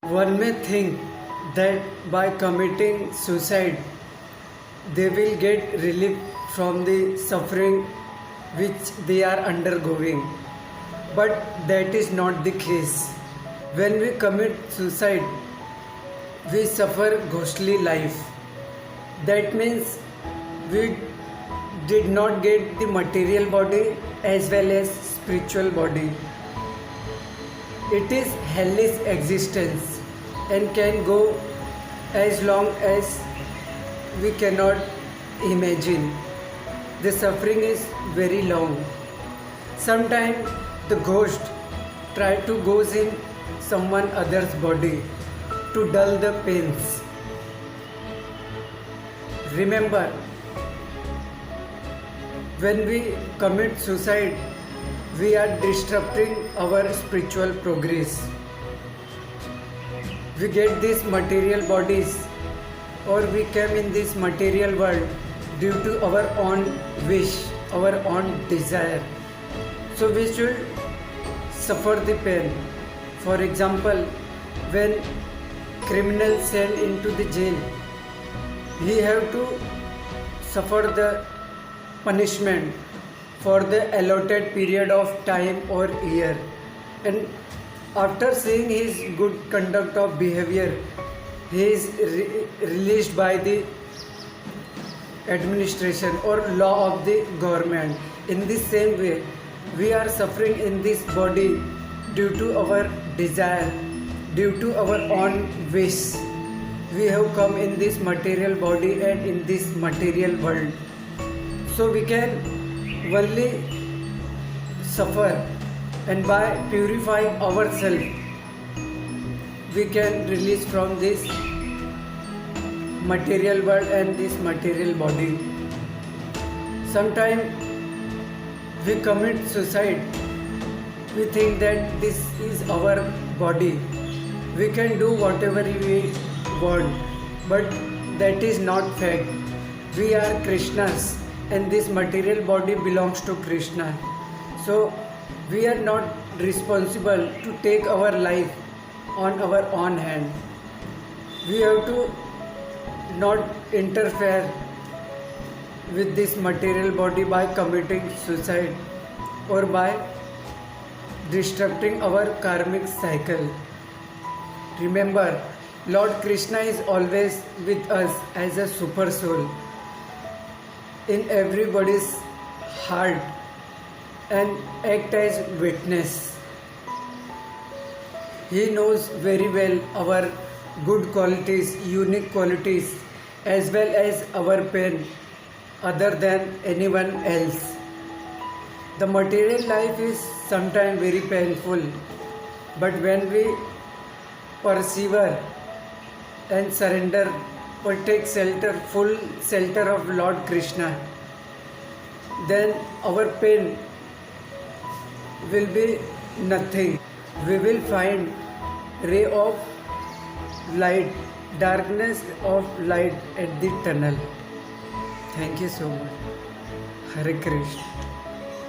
One may think that by committing suicide they will get relief from the suffering which they are undergoing. But that is not the case. When we commit suicide, we suffer ghostly life. That means we did not get the material body as well as spiritual body. It is hellish existence and can go as long as we cannot imagine. The suffering is very long. Sometimes the ghost try to goes in someone other's body to dull the pains. Remember, when we commit suicide, we are disrupting our spiritual progress. We get these material bodies, or we came in this material world due to our own wish, our own desire. So we should suffer the pain. For example, when criminal sent into the jail, he have to suffer the punishment for the allotted period of time or year, and after seeing his good conduct of behavior, he is released by the administration or law of the government. In the same way, we are suffering in this body due to our desire, due to our own wish. We have come in this material body and in this material world. So we can only suffer, and by purifying ourselves, we can release from this material world and this material body. Sometimes we commit suicide. We think that this is our body. We can do whatever we want, but that is not fact. We are Krishna's, and this material body belongs to Krishna. So we are not responsible to take our life on our own hand. We have to not interfere with this material body by committing suicide or by disrupting our karmic cycle. Remember, Lord Krishna is always with us as a super soul in everybody's heart and act as witness. He knows very well our good qualities, unique qualities, as well as our pain other than anyone else. The material life is sometimes very painful, but when we persevere and surrender or take shelter, full shelter of Lord Krishna, then our pain will be nothing. We will find ray of light, darkness of light at the tunnel. Thank you so much. Hare Krishna.